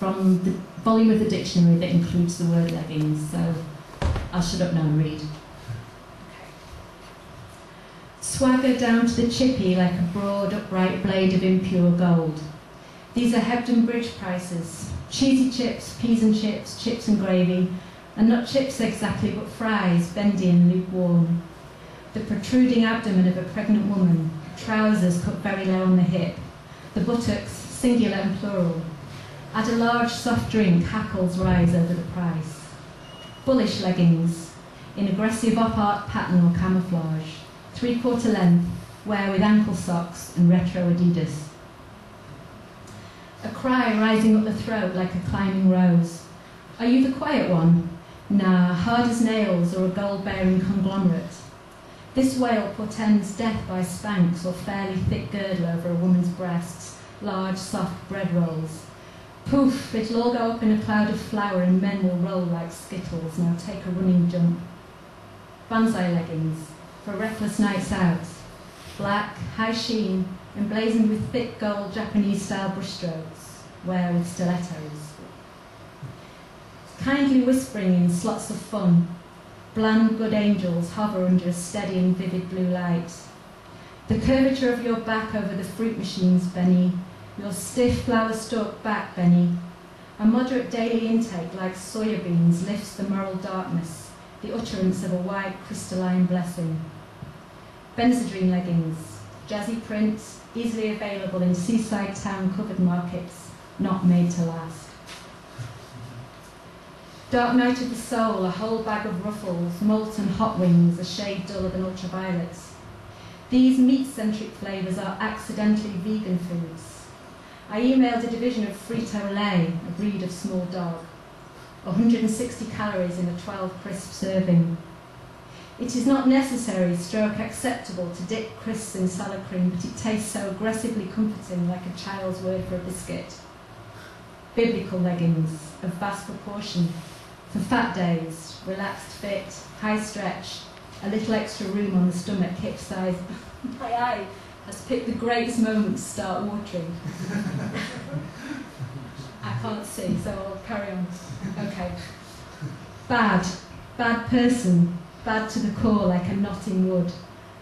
from the volume of the dictionary that includes the word leggings, so I'll shut up now and read. Okay. Swagger down to the chippy like a broad, upright blade of impure gold. These are Hebden Bridge prices. Cheesy chips, peas and chips and gravy, and not chips exactly, but fries, bendy and lukewarm. The protruding abdomen of a pregnant woman, trousers cut very low on the hip, the buttocks, singular and plural. Add a large soft drink, hackles rise over the price. Bullish leggings, in aggressive op-art pattern or camouflage, 3/4 length, wear with ankle socks and retro Adidas. A cry rising up the throat like a climbing rose. Are you the quiet one? Nah, hard as nails or a gold-bearing conglomerate. This wail portends death by Spanx or fairly thick girdle over a woman's breasts, large, soft bread rolls. Poof, it'll all go up in a cloud of flour and men will roll like skittles. Now take a running jump. Banzai leggings, for reckless nights out. Black, high sheen, emblazoned with thick gold Japanese-style brushstrokes. Wear with stilettos. Kindly whispering in slots of fun. Bland good angels hover under a steady and vivid blue light. The curvature of your back over the fruit machines, Benny. Your stiff flower-stalked back, Benny. A moderate daily intake like soya beans lifts the moral darkness, the utterance of a wide crystalline blessing. Benzodrine leggings, jazzy prints, easily available in seaside town covered markets, not made to last. Dark night of the soul, a whole bag of ruffles, molten hot wings, a shade duller than ultraviolets. These meat-centric flavours are accidentally vegan foods. I emailed a division of Frito-Lay, a breed of small dog. 160 calories in a 12 crisp serving. It is not necessary, stroke acceptable, to dip crisps in salad cream, but it tastes so aggressively comforting like a child's word for a biscuit. Biblical leggings, of vast proportion. For fat days, relaxed fit, high stretch, a little extra room on the stomach, hip size. My eye has picked the greatest moment to start watering. I can't see, so I'll carry on. Okay. Bad person, bad to the core like a knot in wood.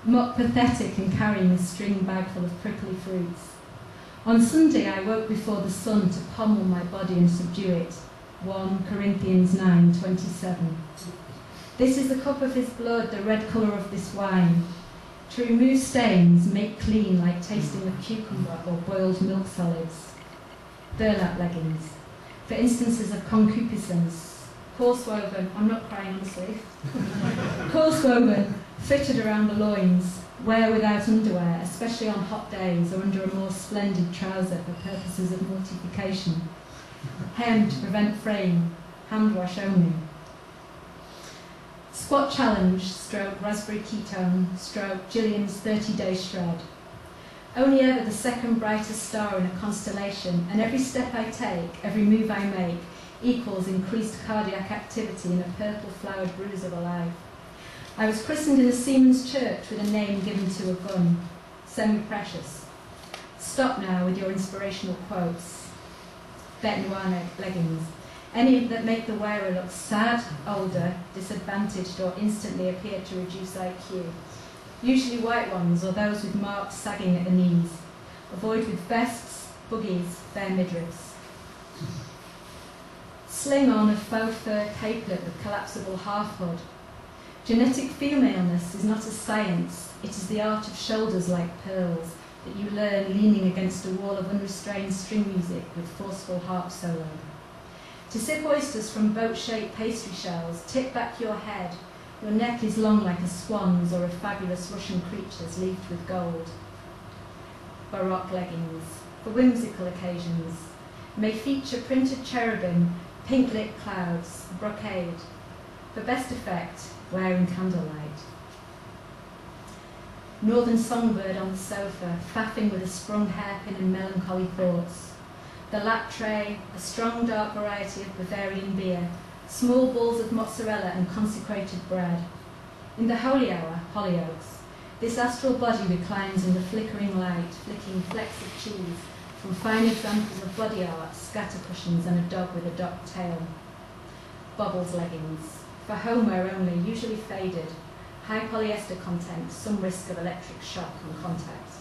Mock pathetic and carrying a string bag full of prickly fruits. On Sunday I woke before the sun to pommel my body and subdue it. 1 Corinthians 9:27. This is the cup of his blood, the red colour of this wine. To remove stains, make clean like tasting of cucumber or boiled milk solids. Burlap leggings, for instances of concupiscence. Coarse woven, I'm not crying honestly. Coarse woven, fitted around the loins, wear without underwear, especially on hot days or under a more splendid trouser for purposes of mortification. Hem to prevent fraying, hand wash only. Squat challenge, stroke raspberry ketone, stroke Gillian's 30-day shred. Only ever the second brightest star in a constellation, and every step I take, every move I make, equals increased cardiac activity in a purple flowered bruise of a life. I was christened in a seaman's church with a name given to a gun, semi-precious. Stop now with your inspirational quotes. Bête noire leggings, any that make the wearer look sad, older, disadvantaged, or instantly appear to reduce IQ. Usually white ones or those with marks sagging at the knees. Avoid with vests, buggies, bare midriffs. Sling on a faux fur capelet with collapsible half hood. Genetic femaleness is not a science, it is the art of shoulders like pearls that you learn leaning against a wall of unrestrained string music with forceful harp solo. To sip oysters from boat-shaped pastry shells, tip back your head. Your neck is long like a swan's or a fabulous Russian creature's leafed with gold. Baroque leggings, for whimsical occasions, may feature printed cherubim, pink-lit clouds, brocade. For best effect, wearing candlelight. Northern songbird on the sofa, faffing with a sprung hairpin and melancholy thoughts. The lap tray, a strong dark variety of Bavarian beer, small balls of mozzarella and consecrated bread. In the holy hour, Hollyoaks, this astral body reclines in the flickering light, flicking flecks of cheese, from fine examples of body art, scatter cushions and a dog with a docked tail. Bobbles leggings, for homeware only, usually faded, high polyester content, some risk of electric shock on contact.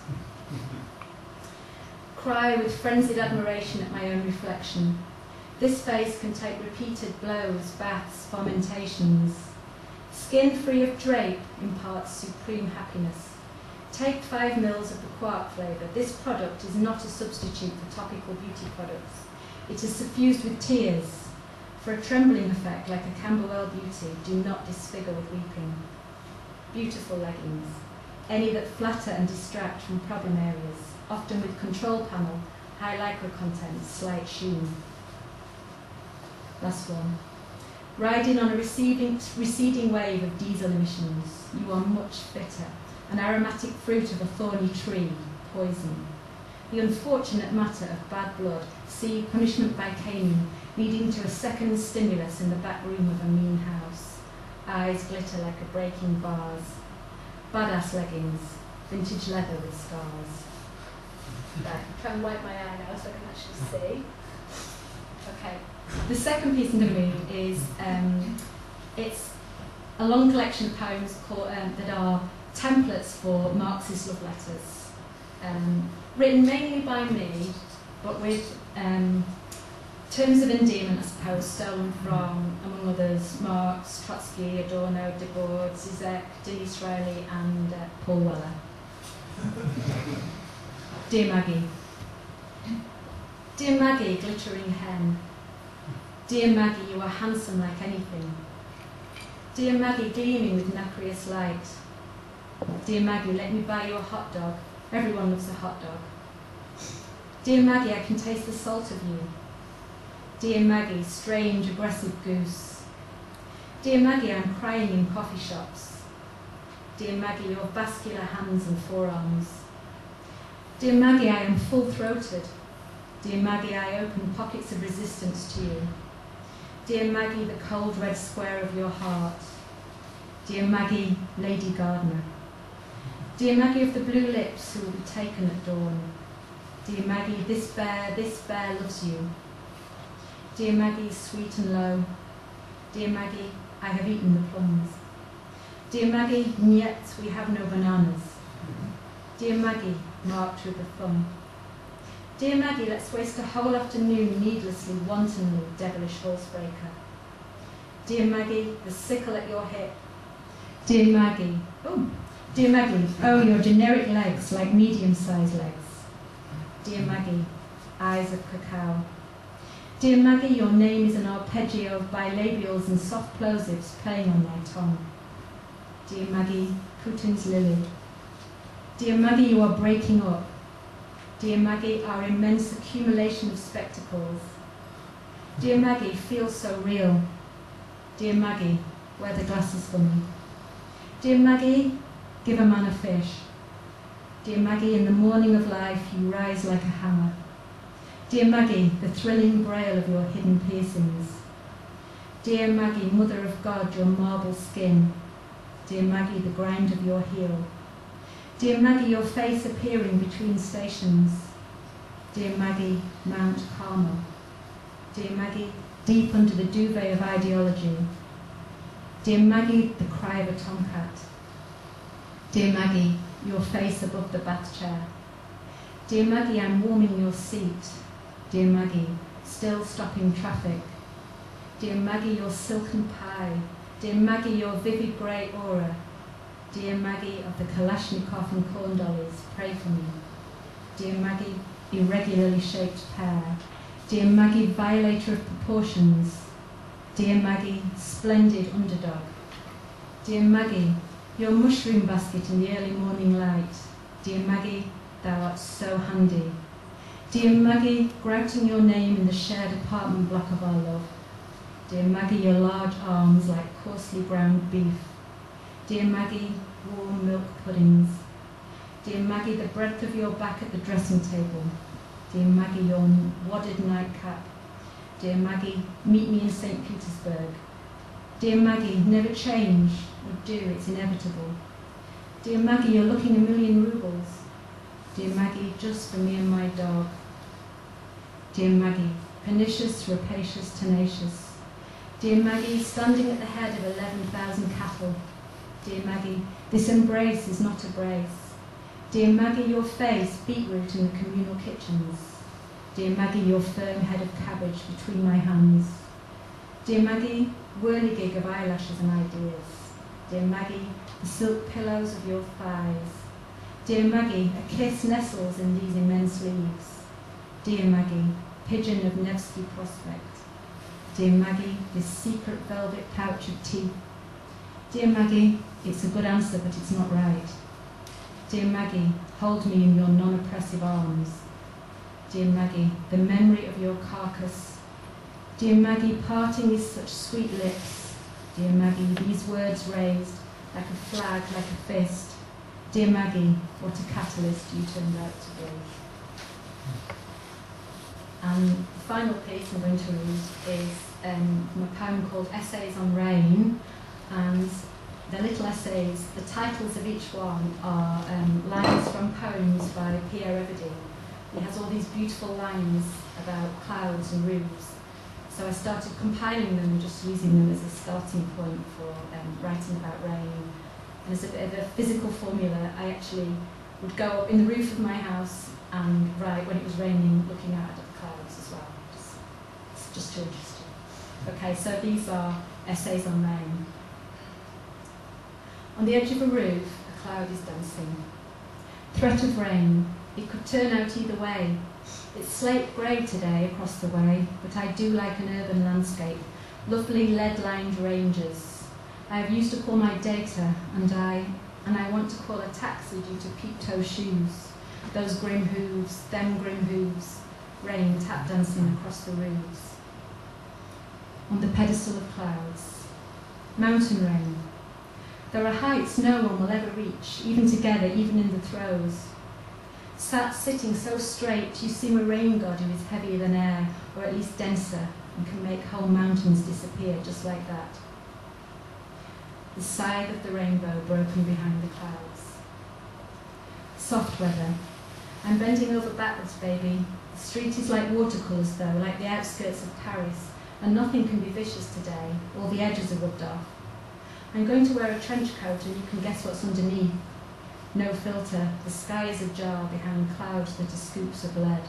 Cry with frenzied admiration at my own reflection. This face can take repeated blows, baths, fomentations. Skin free of drape imparts supreme happiness. Take 5 mils of the quark flavour. This product is not a substitute for topical beauty products. It is suffused with tears. For a trembling effect like a Camberwell Beauty, do not disfigure with weeping. Beautiful leggings. Any that flatter and distract from problem areas, often with control panel, high lycra content, slight sheen. Last one. Riding on a receding wave of diesel emissions, you are much fitter. An aromatic fruit of a thorny tree, poison. The unfortunate matter of bad blood, see punishment by caning, leading to a second stimulus in the back room of a mean house. Eyes glitter like a breaking vase. Badass leggings, vintage leather with scars. Right, try and wipe my eye now so I can actually see. Okay, the second piece I'm going to read is, it's a long collection of poems that are templates for Marxist love letters, written mainly by me, but with terms of endearment, I suppose, stolen from, among others, Marx, Trotsky, Adorno, Debord, Zizek, Denise Riley, and Paul Weller. Dear Maggie. Dear Maggie, glittering hen. Dear Maggie, you are handsome like anything. Dear Maggie, gleaming with nacreous light. Dear Maggie, let me buy you a hot dog. Everyone loves a hot dog. Dear Maggie, I can taste the salt of you. Dear Maggie, strange, aggressive goose. Dear Maggie, I'm crying in coffee shops. Dear Maggie, your vascular hands and forearms. Dear Maggie, I am full-throated. Dear Maggie, I open pockets of resistance to you. Dear Maggie, the cold red square of your heart. Dear Maggie, Lady Gardener. Dear Maggie of the blue lips who will be taken at dawn. Dear Maggie, this bear loves you. Dear Maggie, sweet and low. Dear Maggie, I have eaten the plums. Dear Maggie, yet we have no bananas. Dear Maggie, marked with a thumb. Dear Maggie, let's waste a whole afternoon needlessly, wantonly, devilish horsebreaker. Dear Maggie, the sickle at your hip. Dear Maggie, oh, your generic legs like medium-sized legs. Dear Maggie, eyes of cacao. Dear Maggie, your name is an arpeggio of bilabials and soft plosives playing on my tongue. Dear Maggie, Putin's lily. Dear Maggie, you are breaking up. Dear Maggie, our immense accumulation of spectacles. Dear Maggie, feels so real. Dear Maggie, wear the glasses for me. Dear Maggie, give a man a fish. Dear Maggie, in the morning of life you rise like a hammer. Dear Maggie, the thrilling braille of your hidden piercings. Dear Maggie, Mother of God, your marble skin. Dear Maggie, the grind of your heel. Dear Maggie, your face appearing between stations. Dear Maggie, Mount Carmel. Dear Maggie, deep under the duvet of ideology. Dear Maggie, the cry of a tomcat. Dear Maggie, your face above the bath chair. Dear Maggie, I'm warming your seat. Dear Maggie, still stopping traffic. Dear Maggie, your silken pie. Dear Maggie, your vivid grey aura. Dear Maggie of the Kalashnikov and corn dollies, pray for me. Dear Maggie, irregularly shaped pear. Dear Maggie, violator of proportions. Dear Maggie, splendid underdog. Dear Maggie, your mushroom basket in the early morning light. Dear Maggie, thou art so handy. Dear Maggie, grouting your name in the shared apartment block of our love. Dear Maggie, your large arms like coarsely browned beef. Dear Maggie, warm milk puddings. Dear Maggie, the breadth of your back at the dressing table. Dear Maggie, your wadded nightcap. Dear Maggie, meet me in St. Petersburg. Dear Maggie, never change, or do, it's inevitable. Dear Maggie, you're looking 1,000,000 rubles. Dear Maggie, just for me and my dog. Dear Maggie, pernicious, rapacious, tenacious. Dear Maggie, standing at the head of 11,000 cattle. Dear Maggie, this embrace is not a brace. Dear Maggie, your face, beetroot in the communal kitchens. Dear Maggie, your firm head of cabbage between my hands. Dear Maggie, whirligig of eyelashes and ideas. Dear Maggie, the silk pillows of your thighs. Dear Maggie, a kiss nestles in these immense leaves. Dear Maggie, pigeon of Nevsky Prospect. Dear Maggie, this secret velvet pouch of teeth. Dear Maggie, it's a good answer, but it's not right. Dear Maggie, hold me in your non-oppressive arms. Dear Maggie, the memory of your carcass. Dear Maggie, parting is such sweet lips. Dear Maggie, these words raised, like a flag, like a fist. Dear Maggie, what a catalyst you turned out to be. And the final piece I'm going to read is from a poem called Essays on Rain, and they're little essays. The titles of each one are lines from poems by Pierre Everdeen. He has all these beautiful lines about clouds and roofs. So I started compiling them and just using them as a starting point for writing about rain. And as a bit of a physical formula, I actually would go up in the roof of my house and write when it was raining, looking out at the clouds as well. It's just too interesting. Okay, so these are essays on rain. On the edge of a roof, a cloud is dancing. Threat of rain. It could turn out either way. It's slate grey today across the way, but I do like an urban landscape. Lovely lead-lined ranges. I have used to call my data, and I want to call a taxi due to peep-toe shoes. Those grim hooves, them grim hooves. Rain tap dancing across the roofs. On the pedestal of clouds. Mountain rain. There are heights no one will ever reach, even together, even in the throes. Sitting so straight, you seem a rain god who is heavier than air, or at least denser, and can make whole mountains disappear just like that. The scythe of the rainbow broken behind the clouds. Soft weather. I'm bending over backwards, baby. The street is like watercolours, though, like the outskirts of Paris, and nothing can be vicious today. All the edges are rubbed off. I'm going to wear a trench coat, and you can guess what's underneath. No filter, the sky is ajar behind clouds that are scoops of lead.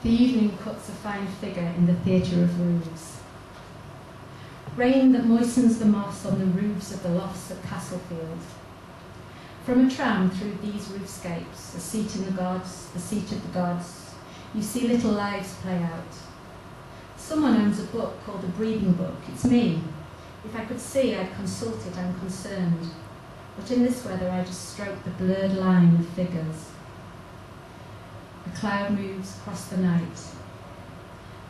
The evening cuts a fine figure in the theatre of roofs. Rain that moistens the moss on the roofs of the lofts at Castlefield. From a tram through these roofscapes, a seat in the gods, the seat of the gods, you see little lives play out. Someone owns a book called The Breathing Book. It's me. If I could see, I'd consult it, I'm concerned. But in this weather, I just stroke the blurred line of figures. A cloud moves across the night.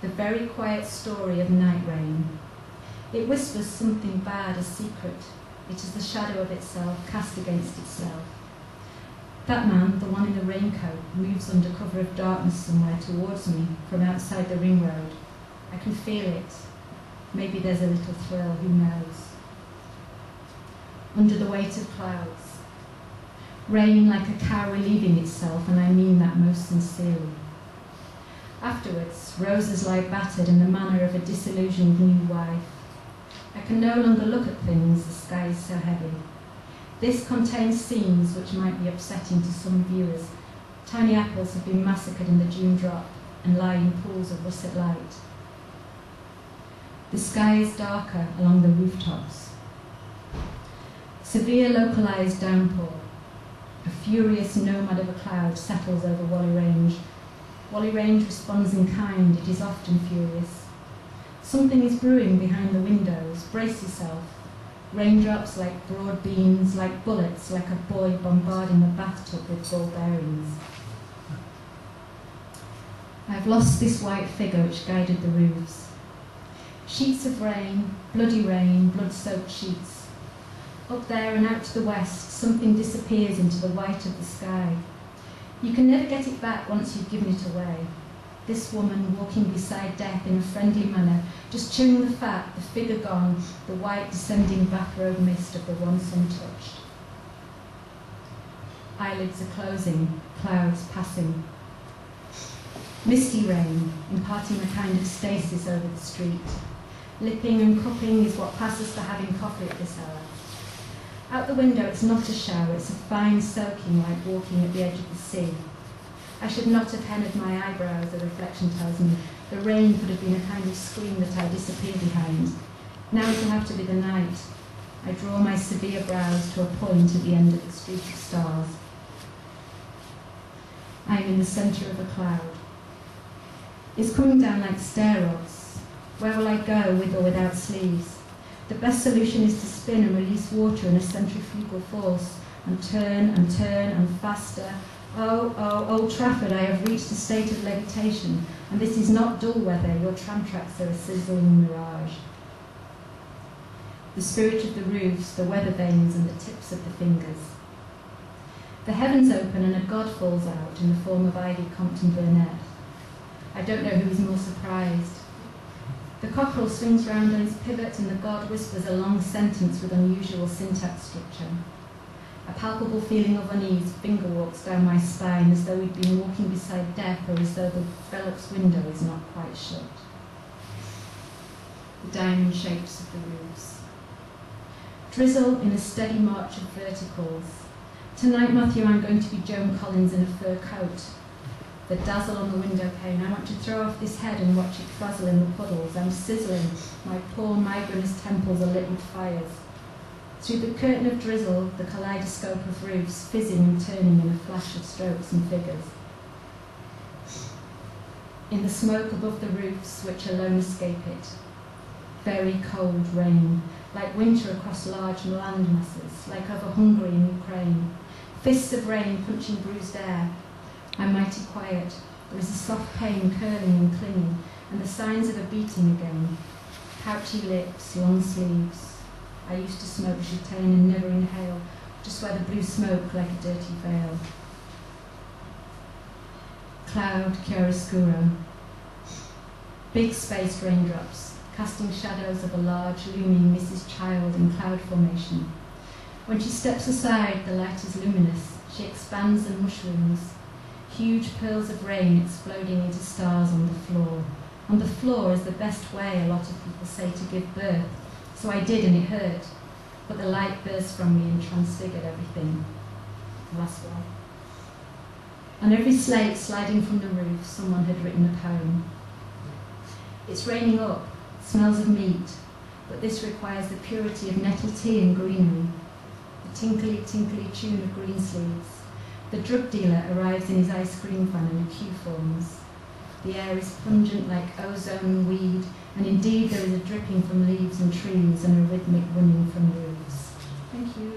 The very quiet story of night rain. It whispers something bad, a secret. It is the shadow of itself, cast against itself. That man, the one in the raincoat, moves under cover of darkness somewhere towards me from outside the ring road. I can feel it. Maybe there's a little thrill, who knows? Under the weight of clouds. Rain like a cow relieving itself, and I mean that most sincerely. Afterwards, roses lie battered in the manner of a disillusioned new wife. I can no longer look at things, the sky is so heavy. This contains scenes which might be upsetting to some viewers. Tiny apples have been massacred in the June drop and lie in pools of russet light. The sky is darker along the rooftops. Severe localised downpour. A furious nomad of a cloud settles over Whalley Range. Whalley Range responds in kind, it is often furious. Something is brewing behind the windows, brace yourself. Raindrops like broad beans, like bullets, like a boy bombarding a bathtub with ball bearings. I've lost this white figure which guided the roofs. Sheets of rain, blood-soaked sheets. Up there and out to the west, something disappears into the white of the sky. You can never get it back once you've given it away. This woman walking beside death in a friendly manner, just chewing the fat, the figure gone, the white descending bathrobe mist of the once untouched. Eyelids are closing, clouds passing. Misty rain, imparting a kind of stasis over the street. Lipping and cupping is what passes for having coffee at this hour. Out the window it's not a shower, it's a fine soaking like walking at the edge of the sea. I should not have hennaed my eyebrows, the reflection tells me. The rain could have been a kind of screen that I disappear behind. Now it'll have to be the night. I draw my severe brows to a point at the end of the street of stars. I am in the centre of a cloud. It's coming down like stair rods. Where will I go, with or without sleeves? The best solution is to spin and release water in a centrifugal force, and turn and faster. Oh, Old Trafford, I have reached a state of levitation, and this is not dull weather, your tram tracks are a sizzling mirage. The spirit of the roofs, the weather vanes, and the tips of the fingers. The heavens open and a god falls out in the form of Ivy Compton Burnett. I don't know who is more surprised. The cockerel swings round on his pivot and the god whispers a long sentence with unusual syntax structure. A palpable feeling of unease finger walks down my spine as though we'd been walking beside death or as though the Velux window is not quite shut. The diamond shapes of the roofs. Drizzle in a steady march of verticals. Tonight, Matthew, I'm going to be Joan Collins in a fur coat. The dazzle on the window pane. I want to throw off this head and watch it frazzle in the puddles. I'm sizzling. My poor migrainous temples are lit with fires. Through the curtain of drizzle, the kaleidoscope of roofs, fizzing and turning in a flash of strokes and figures. In the smoke above the roofs, which alone escape it. Very cold rain, like winter across large land masses, like over Hungary and Ukraine. Fists of rain punching bruised air. I'm mighty quiet. There is a soft pain curling and clinging, and the signs of a beating again. Pouchy lips, long sleeves. I used to smoke chutane and never inhale, just where the blue smoke like a dirty veil. Cloud chiaroscuro. Big spaced raindrops, casting shadows of a large, looming Mrs. Child in cloud formation. When she steps aside, the light is luminous. She expands and mushrooms. Huge pearls of rain exploding into stars on the floor. On the floor is the best way, a lot of people say, to give birth. So I did, and it hurt. But the light burst from me and transfigured everything. The last one. On every slate sliding from the roof, someone had written a poem. It's raining up, smells of meat, but this requires the purity of nettle tea and greenery. The tinkly, tinkly tune of green sleeves. The drug dealer arrives in his ice cream van and a queue forms. The air is pungent like ozone and weed, and indeed there is a dripping from leaves and trees and a rhythmic running from roofs. Thank you.